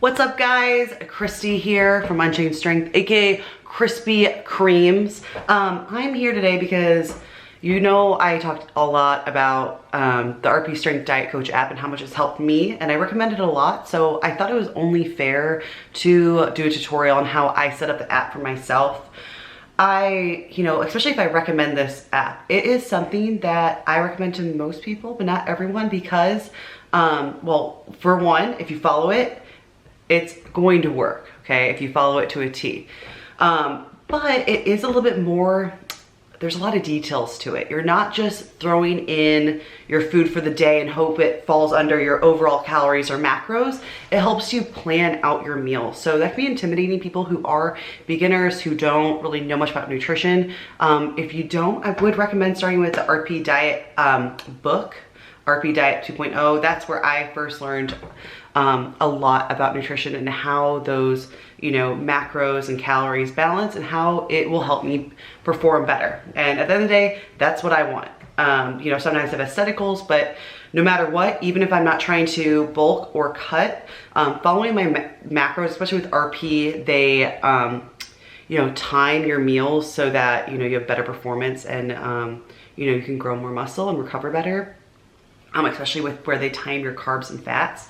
What's up guys? Christy here from Unchained Strength, aka Crispy Creams. I'm here today because you know I talked a lot about the RP Strength Diet Coach app and how much it's helped me, and I recommend it a lot, so I thought it was only fair to do a tutorial on how I set up the app for myself. Especially if I recommend this app, it is something that I recommend to most people, but not everyone, because, well, for one, if you follow it, it's going to work, okay, if you follow it to a T. But it is a little bit more, there's a lot of details to it. You're not just throwing in your food for the day and hope it falls under your overall calories or macros. It helps you plan out your meals. So that can be intimidating people who are beginners, who don't really know much about nutrition. If you don't, I would recommend starting with the RP Diet book, RP Diet 2.0. That's where I first learned a lot about nutrition and how those, macros and calories balance and how it will help me perform better. And at the end of the day, that's what I want. Sometimes I have aesthetic goals, but no matter what, even if I'm not trying to bulk or cut, following my macros, especially with RP, they, time your meals so that, you have better performance and, you can grow more muscle and recover better. Especially with where they time your carbs and fats.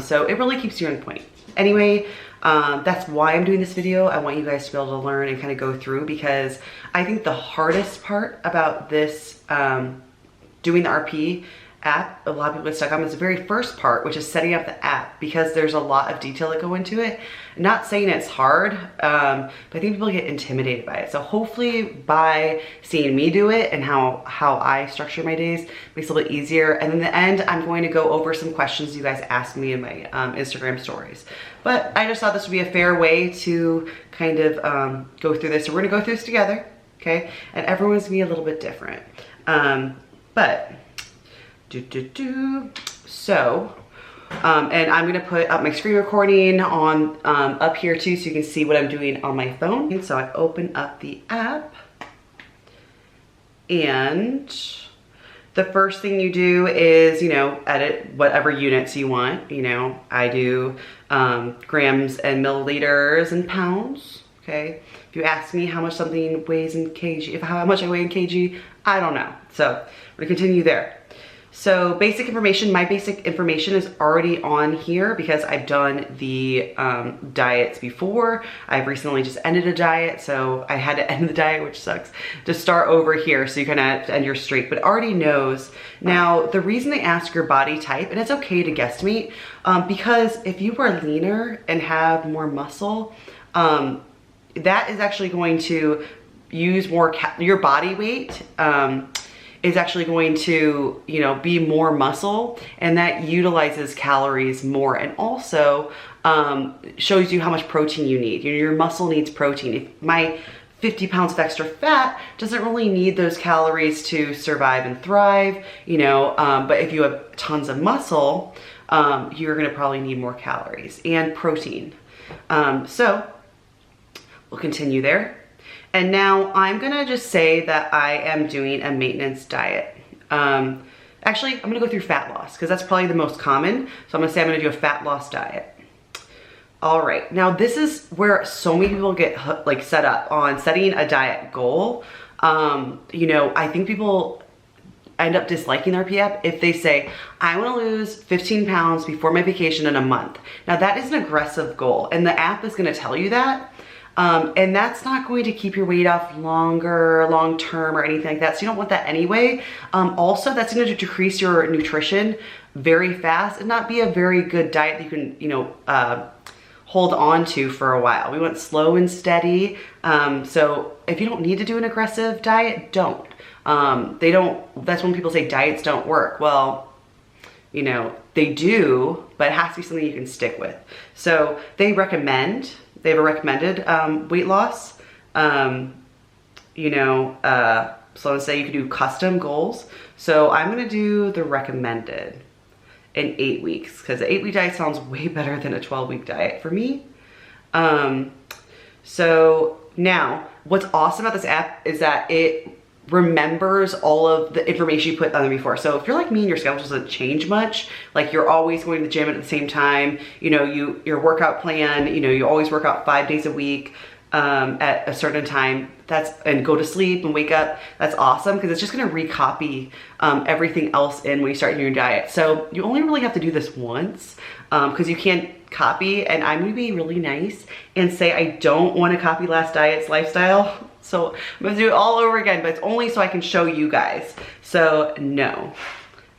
So it really keeps you on point. Anyway, that's why I'm doing this video. I want you guys to be able to learn and kind of go through, because I think the hardest part about this, doing the RP app, a lot of people get stuck on, is the very first part, which is setting up the app, because there's a lot of detail that go into it. I'm not saying it's hard, but I think people get intimidated by it. So hopefully by seeing me do it and how I structure my days, it makes it a little bit easier. And in the end, I'm going to go over some questions you guys asked me in my Instagram stories. But I just thought this would be a fair way to kind of go through this. So we're gonna go through this together, okay? And everyone's gonna be a little bit different. So, and I'm gonna put up my screen recording on up here too, so you can see what I'm doing on my phone. And so I open up the app, and the first thing you do is, edit whatever units you want. I do grams and milliliters and pounds. Okay. If you ask me how much something weighs in kg, how much I weigh in kg, I don't know. So I'm gonna continue there. So basic information, my basic information is already on here because I've done the diets before. I've recently just ended a diet, so I had to end the diet, which sucks, to start over here so you kind of end your streak, but it already knows. Now, the reason they ask your body type, and it's okay to guesstimate, because if you are leaner and have more muscle, that is actually going to use more, your body weight, is actually going to, be more muscle, and that utilizes calories more, and also shows you how much protein you need. Your muscle needs protein. If my 50 pounds of extra fat doesn't really need those calories to survive and thrive, but if you have tons of muscle, you're gonna probably need more calories and protein. So we'll continue there. And now I'm gonna just say that I am doing a maintenance diet. Actually, I'm gonna go through fat loss because that's probably the most common. So I'm gonna say I'm gonna do a fat loss diet. All right, now this is where so many people get set up on setting a diet goal. I think people end up disliking the RP app if they say, I wanna lose 15 pounds before my vacation in a month. Now that is an aggressive goal, and the app is gonna tell you that. And that's not going to keep your weight off long term or anything like that. So you don't want that anyway. Also, that's going to decrease your nutrition very fast and not be a very good diet that you can, hold on to for a while. We want slow and steady. So if you don't need to do an aggressive diet, don't. That's when people say diets don't work. Well, they do, but it has to be something you can stick with. So they have a recommended weight loss. So let's say you can do custom goals. So I'm gonna do the recommended in 8 weeks, because the 8-week diet sounds way better than a 12-week diet for me. So now what's awesome about this app is that it remembers all of the information you put on there before. So if you're like me and your schedule doesn't change much, like you're always going to the gym at the same time, you know, your workout plan, you know, you always work out 5 days a week at a certain time, and go to sleep and wake up, that's awesome, because it's just gonna recopy everything else in when you start your new diet. So you only really have to do this once, because you can't copy, and I'm gonna be really nice and say I don't want to copy last diet's lifestyle. So I'm gonna do it all over again, but it's only so I can show you guys. So no,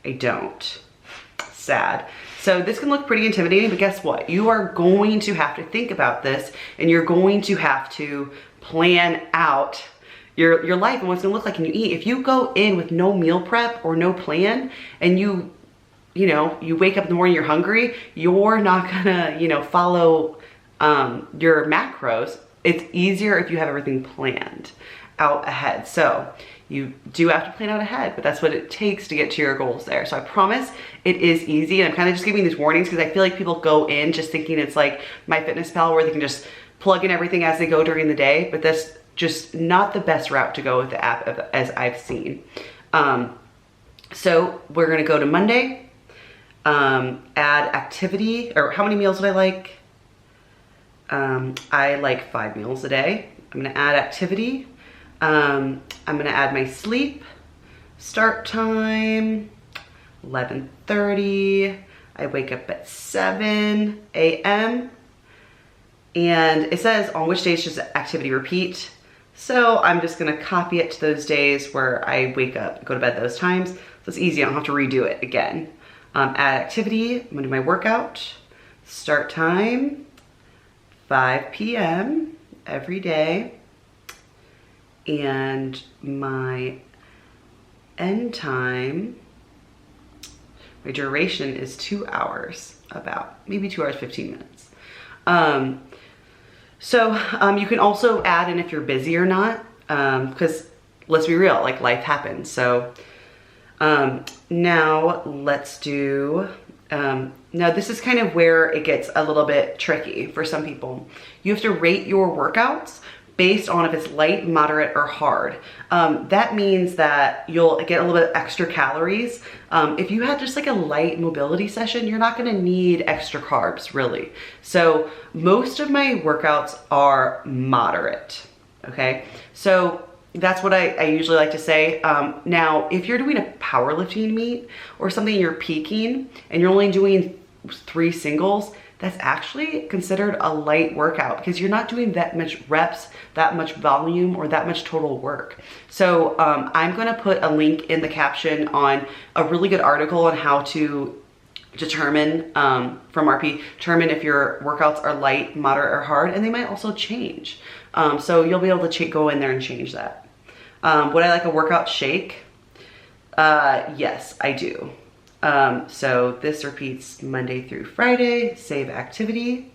I don't. Sad. So this can look pretty intimidating, but guess what? You are going to have to think about this, and you're going to have to plan out your life and what it's gonna look like when you eat. If you go in with no meal prep or no plan, and you wake up in the morning, you're hungry, you're not gonna, follow your macros. It's easier if you have everything planned out ahead. So you do have to plan out ahead, but that's what it takes to get to your goals there. So I promise it is easy, and I'm kind of just giving these warnings because I feel like people go in just thinking it's like MyFitnessPal where they can just plug in everything as they go during the day, but that's just not the best route to go with the app as I've seen. So we're gonna go to Monday, add activity, or how many meals did I like? I like 5 meals a day. I'm gonna add activity. I'm gonna add my sleep, start time, 11:30. I wake up at 7 a.m. And it says on which days does activity repeat. So I'm just gonna copy it to those days where I wake up, go to bed those times. So it's easy, I don't have to redo it again. Add activity, I'm gonna do my workout, start time, 5 p.m. every day. And my end time, my duration is 2 hours, about maybe 2 hours, 15 minutes. You can also add in if you're busy or not, because let's be real, like life happens. So now let's do, now this is kind of where it gets a little bit tricky for some people. You have to rate your workouts based on if it's light, moderate, or hard. That means that you'll get a little bit extra calories. If you had just like a light mobility session, you're not gonna need extra carbs, really. So most of my workouts are moderate, okay? So that's what I usually like to say. Now, if you're doing a powerlifting meet or something you're peaking and you're only doing 3 singles, that's actually considered a light workout because you're not doing that much reps, that much volume, or that much total work. So I'm gonna put a link in the caption on a really good article on how to determine, from RP, determine if your workouts are light, moderate, or hard, and they might also change. So you'll be able to go in there and change that. Would I like a workout shake? Yes, I do. So this repeats Monday through Friday, save activity,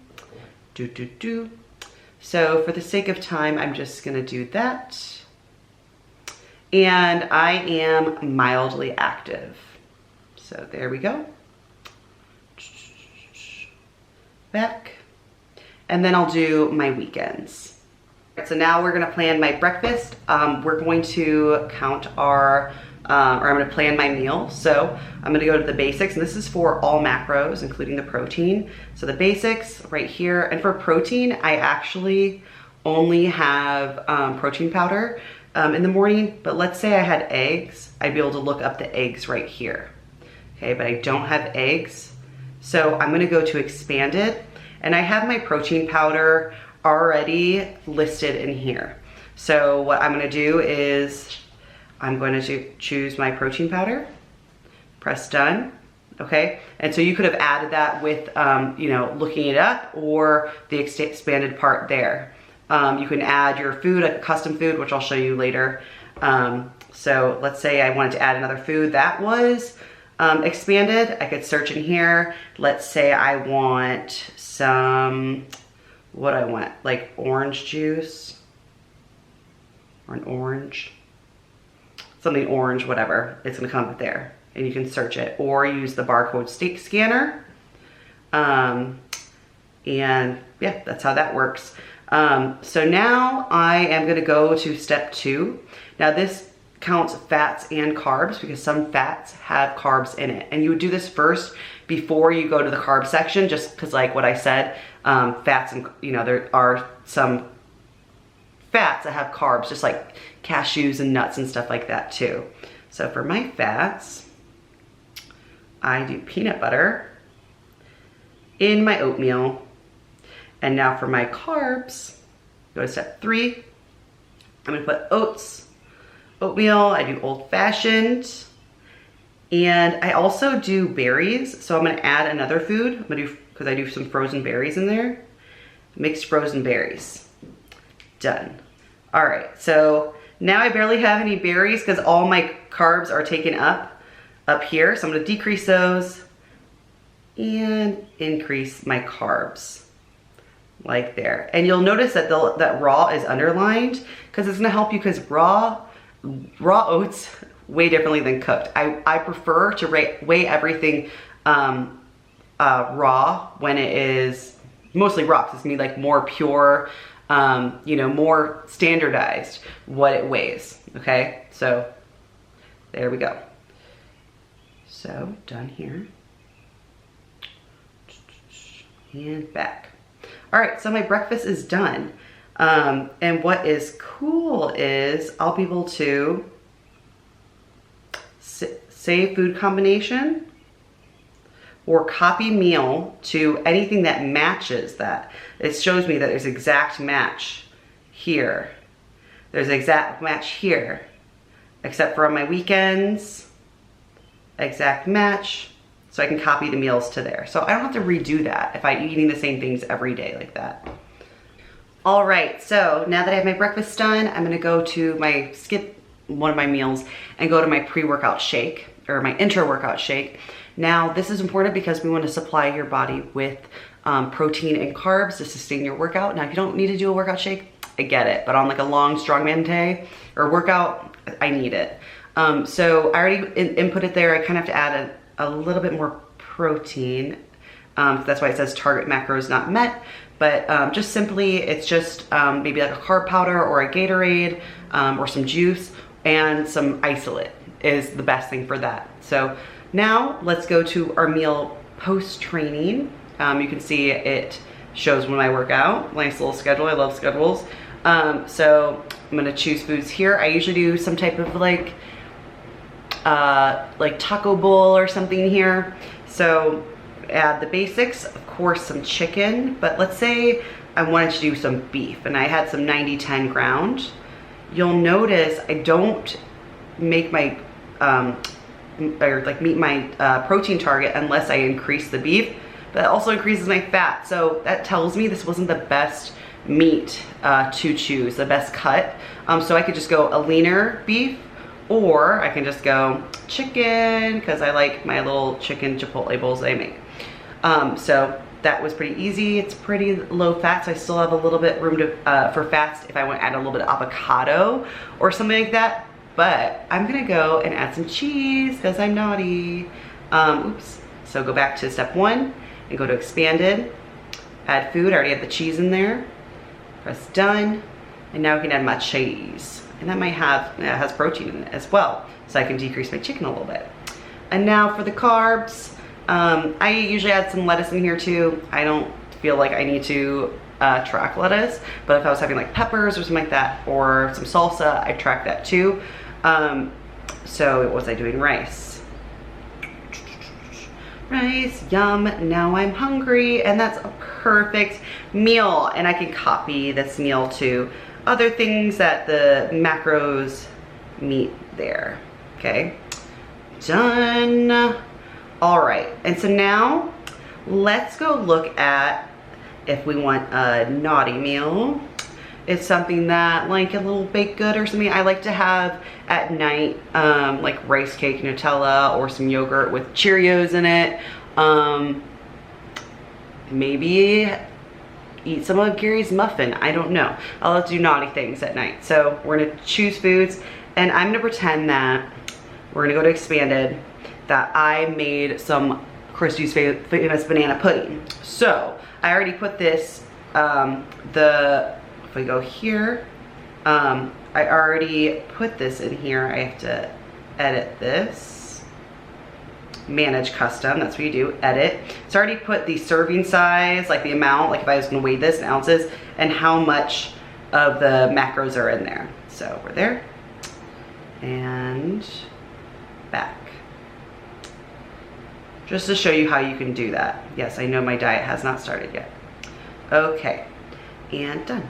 So for the sake of time, I'm just gonna do that. And I am mildly active. So there we go. Back. And then I'll do my weekends. So now we're gonna plan my breakfast. We're going to count our or I'm gonna plan my meal. So I'm gonna go to the basics, and this is for all macros, including the protein. So the basics right here, and for protein, I actually only have protein powder in the morning, but let's say I had eggs, I'd be able to look up the eggs right here. Okay, but I don't have eggs. So I'm gonna go to expanded, and I have my protein powder already listed in here. So what I'm gonna do is I'm going to choose my protein powder, press done, okay? And so you could have added that with, looking it up, or the expanded part there. You can add your food, a custom food, which I'll show you later. So let's say I wanted to add another food that was expanded. I could search in here. Let's say I want some, what I want, like orange juice, or an orange. Something orange, whatever, it's gonna come up there, and you can search it or use the barcode scanner. And yeah, that's how that works. So now I am gonna go to step 2. Now this counts fats and carbs because some fats have carbs in it. And you would do this first before you go to the carb section, just because like what I said, fats and, you know, there are some fats that have carbs, just like cashews and nuts and stuff like that too. So for my fats, I do peanut butter in my oatmeal. And now for my carbs, go to step 3. I'm gonna put oatmeal, I do old fashioned, and I also do berries. So I'm gonna add another food. I'm gonna do, because I do some frozen berries in there. Mixed frozen berries. Done. All right, so now I barely have any berries because all my carbs are taken up here. So I'm gonna decrease those and increase my carbs. Like there. And you'll notice that that raw is underlined because it's gonna help you, because raw oats weigh differently than cooked. I prefer to weigh everything raw when it is mostly raw, because it's gonna be like more pure, you know, more standardized what it weighs. Okay, so there we go. So done here and back. All right, so my breakfast is done. And what is cool is I'll be able to save food combination or copy meal to anything that matches that. It shows me that there's exact match here. There's exact match here, except for on my weekends, exact match. So I can copy the meals to there. So I don't have to redo that if I'm eating the same things every day like that. All right, so now that I have my breakfast done, I'm gonna go to skip one of my meals and go to my pre-workout shake, or my intra-workout shake. Now this is important because we wanna supply your body with protein and carbs to sustain your workout. Now if you don't need to do a workout shake, I get it, but on like a long strongman day or workout, I need it. So I already input it there. I kind of have to add a little bit more protein. That's why it says target macros not met. But just simply, it's just maybe like a carb powder or a Gatorade or some juice and some isolate is the best thing for that. So now let's go to our meal post-training. You can see it shows when I work out. Nice little schedule. I love schedules. So I'm gonna choose foods here. I usually do some type of like taco bowl or something here. So add the basics, of course, some chicken, but let's say I wanted to do some beef and I had some 90-10 ground. You'll notice I don't make my, meet my protein target unless I increase the beef, but that also increases my fat. So that tells me this wasn't the best meat to choose, the best cut. So I could just go a leaner beef, or I can just go chicken because I like my little chicken chipotle bowls that I make. So that was pretty easy. It's pretty low fat, so I still have a little bit room for fats if I want to add a little bit of avocado or something like that. But I'm gonna go and add some cheese because I'm naughty. Oops. So go back to step 1 and go to expanded. Add food. I already have the cheese in there. Press done, and now we can add my cheese. And that might have, it has protein in it as well. So I can decrease my chicken a little bit. And now for the carbs, I usually add some lettuce in here too. I don't feel like I need to track lettuce, but if I was having like peppers or something like that, or some salsa, I track that too. So what was I doing? Rice. Rice, yum, now I'm hungry, and that's a perfect meal. And I can copy this meal to other things that the macros meet there. Okay, done. All right, and so now let's go look at if we want a naughty meal. It's something that, like a little baked good or something I like to have at night, like rice cake, Nutella, or some yogurt with Cheerios in it. Maybe eat some of Gary's muffin, I don't know. I'll have to do naughty things at night. So we're gonna choose foods, and I'm gonna pretend that we're gonna go to expanded, that I made some Christy's famous banana pudding. So I already put this, if we go here, I already put this in here. I have to edit this. Manage custom, that's what you do, edit. It's already put the serving size, like the amount, like if I was gonna weigh this in ounces, and how much of the macros are in there. So we're there, and back. Just to show you how you can do that. Yes, I know my diet has not started yet. Okay, and done.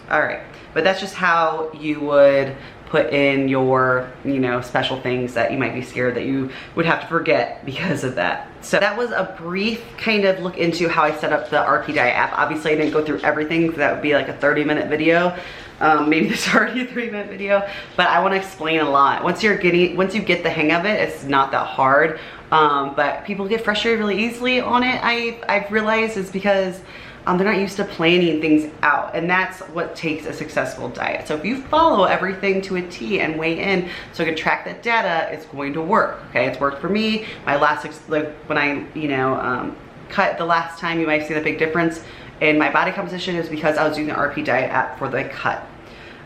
All right, but that's just how you would put in your, you know, special things that you might be scared that you would have to forget because of that. So that was a brief kind of look into how I set up the RP Diet app. Obviously I didn't go through everything because that would be like a 30-minute video. Maybe this is already a 3-minute video, but I want to explain a lot. Once you get the hang of it, it's not that hard. But people get frustrated really easily on it. I've realized is because they're not used to planning things out, and that's what takes a successful diet. So if you follow everything to a T and weigh in so you can track that data, it's going to work. Okay, it's worked for me. My last, like when I, you know, cut the last time, you might see the big difference in my body composition is because I was using the RP Diet app for the cut.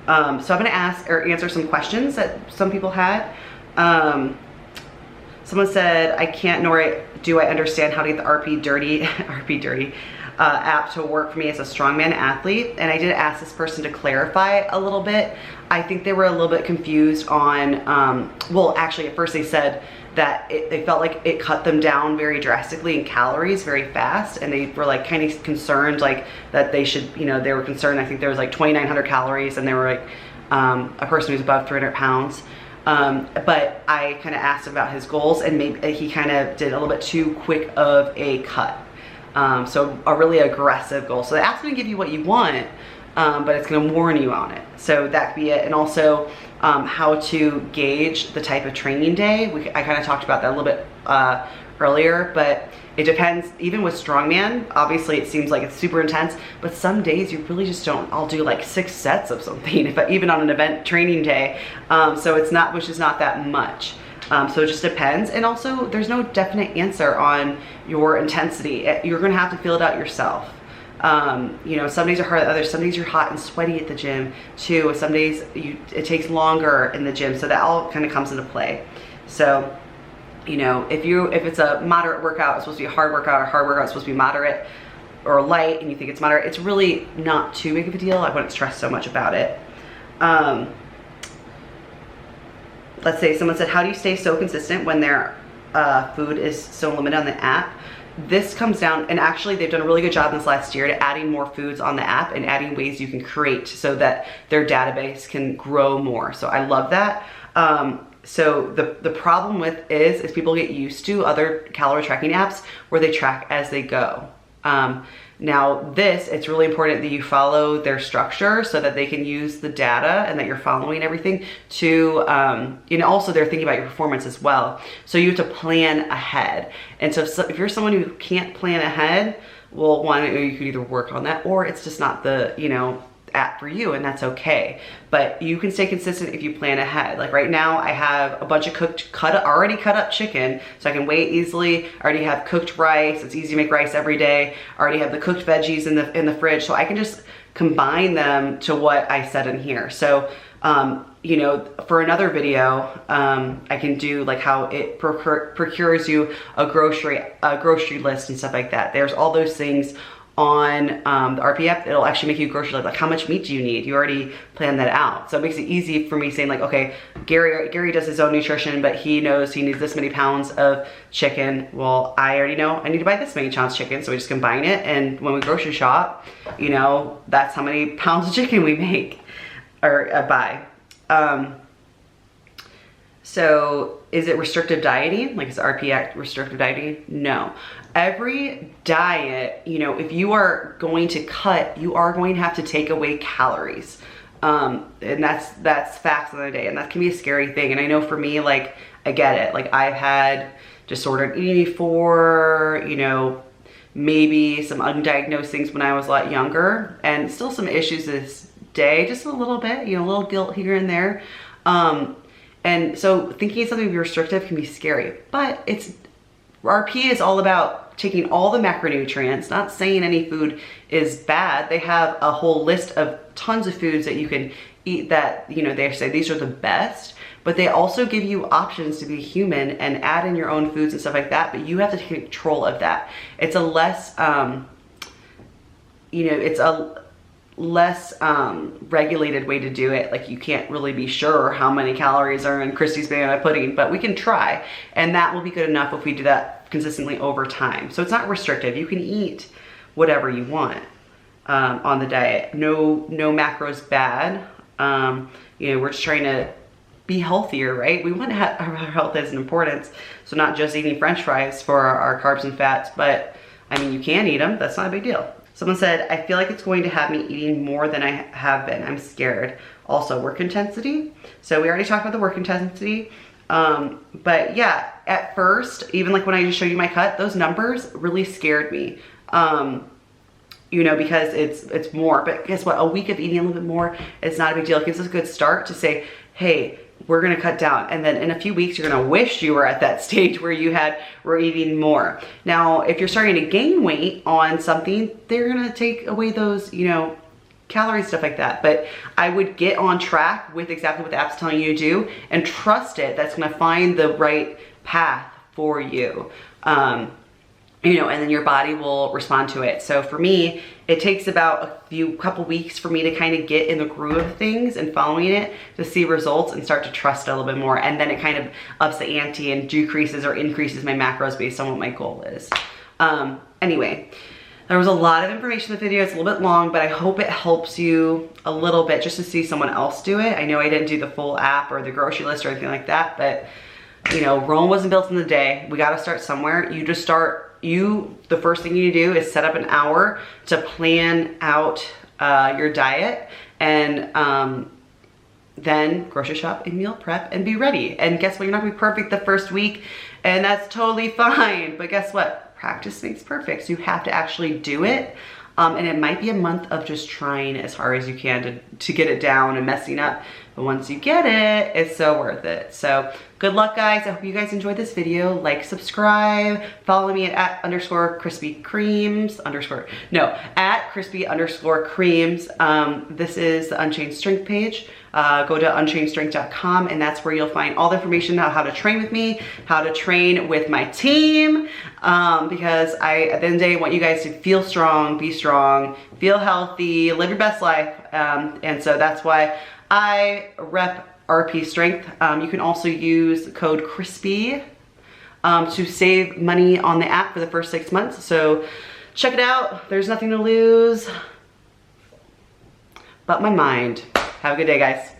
So I'm gonna ask or answer some questions that some people had. Someone said, I can't nor do I understand how to get the RP Dirty app to work for me as a strongman athlete. And I did ask this person to clarify a little bit. I think they were a little bit confused on, well, actually at first they said that they felt like it cut them down very drastically in calories very fast, and they were like kind of concerned like that they should, you know, they were concerned. I think there was like 2,900 calories, and they were like a person who's above 300 pounds. But I kind of asked about his goals, and maybe he kind of did a little bit too quick of a cut. So a really aggressive goal. So the app's gonna give you what you want, but it's gonna warn you on it. So that could be it. And also how to gauge the type of training day. I kind of talked about that a little bit earlier, but it depends. Even with strongman, obviously it seems like it's super intense, but some days you really just don't. I'll do like 6 sets of something, even on an event training day. So it's not, which is not that much. So it just depends. And also there's no definite answer on your intensity. You're gonna have to feel it out yourself. You know, some days are harder than others. Some days you're hot and sweaty at the gym too. Some days it takes longer in the gym. So that all kind of comes into play. So, you know, if it's a moderate workout, it's supposed to be a hard workout, or hard workout, it's supposed to be moderate or light, and you think it's moderate, it's really not too big of a deal. I wouldn't stress so much about it. Let's say someone said, how do you stay so consistent when their food is so limited on the app? This comes down, and actually they've done a really good job this last year to adding more foods on the app and adding ways you can create so that their database can grow more. So I love that. So the problem with is people get used to other calorie tracking apps where they track as they go. Now it's really important that you follow their structure so that they can use the data and that you're following everything to, you know, also they're thinking about your performance as well. So you have to plan ahead. And so if you're someone who can't plan ahead, well, you could either work on that, or it's just not the, you know, app for you, and that's okay. But you can stay consistent if you plan ahead. Like right now I have a bunch of already cut up chicken, so I can weigh it easily. I already have cooked rice. It's easy to make rice every day. I already have the cooked veggies in the fridge, so I can just combine them to what I said in here. So you know, for another video, I can do like how it procures you a grocery list and stuff like that. There's all those things on the RP app. It'll actually make you a grocery list, like how much meat do you need? You already planned that out. So it makes it easy for me saying like, okay, Gary does his own nutrition, but he knows he needs this many pounds of chicken. Well, I already know I need to buy this many pounds of chicken, so we just combine it, and when we grocery shop, you know, that's how many pounds of chicken we make or buy. So is it restrictive dieting? Like is RP Act restrictive dieting? No. Every diet, you know, if you are going to cut, you are going to have to take away calories. And that's facts of the day, and that can be a scary thing. And I know for me, like, I get it. Like I've had disordered eating before, you know, maybe some undiagnosed things when I was a lot younger, and still some issues this day, just a little bit, you know, a little guilt here and there. And so thinking something be restrictive can be scary, but RP is all about taking all the macronutrients, not saying any food is bad. They have a whole list of tons of foods that you can eat that, you know, they say these are the best, but they also give you options to be human and add in your own foods and stuff like that, but you have to take control of that. It's a less, you know, it's a less regulated way to do it. Like, you can't really be sure how many calories are in Christy's banana pudding, but we can try, and that will be good enough if we do that consistently over time. So it's not restrictive. You can eat whatever you want on the diet. No macros bad. You know, we're just trying to be healthier, right? We want to have our health as an importance. So not just eating French fries for our carbs and fats, but I mean, you can eat them. That's not a big deal. Someone said, I feel like it's going to have me eating more than I have been. I'm scared. Also, work intensity. So we already talked about the work intensity. But yeah, at first, even like when I just showed you my cut, those numbers really scared me. You know, because it's more, but guess what? A week of eating a little bit more is not a big deal. It gives us a good start to say, hey, we're gonna cut down. And then in a few weeks, you're gonna wish you were at that stage where you were eating more. Now, if you're starting to gain weight on something, they're gonna take away those, you know, calories, stuff like that. But I would get on track with exactly what the app's telling you to do and trust it. That's gonna find the right path for you. You know, and then your body will respond to it. So for me, it takes about couple weeks for me to kind of get in the groove of things and following it to see results and start to trust it a little bit more. And then it kind of ups the ante and decreases or increases my macros based on what my goal is. Anyway, there was a lot of information in the video. It's a little bit long, but I hope it helps you a little bit just to see someone else do it. I know I didn't do the full app or the grocery list or anything like that, but you know, Rome wasn't built in a day. We got to start somewhere. You just start. The first thing you do is set up an hour to plan out your diet, and then grocery shop and meal prep and be ready. And guess what? You're not gonna be perfect the first week, and that's totally fine. But guess what? Practice makes perfect. So you have to actually do it. And it might be a month of just trying as hard as you can to get it down and messing up. But once you get it, it's so worth it. So good luck, guys. I hope you guys enjoyed this video. Like, subscribe, follow me at @_crispy_creams at crispy_creams. This is the Unchained Strength page. Go to unchainedstrength.com, and that's where you'll find all the information on how to train with me, how to train with my team, because at the end of the day, I want you guys to feel strong, be strong, feel healthy, live your best life, and so that's why I rep RP Strength. You can also use the code CRISPY to save money on the app for the first 6 months. So check it out. There's nothing to lose but my mind. Have a good day, guys.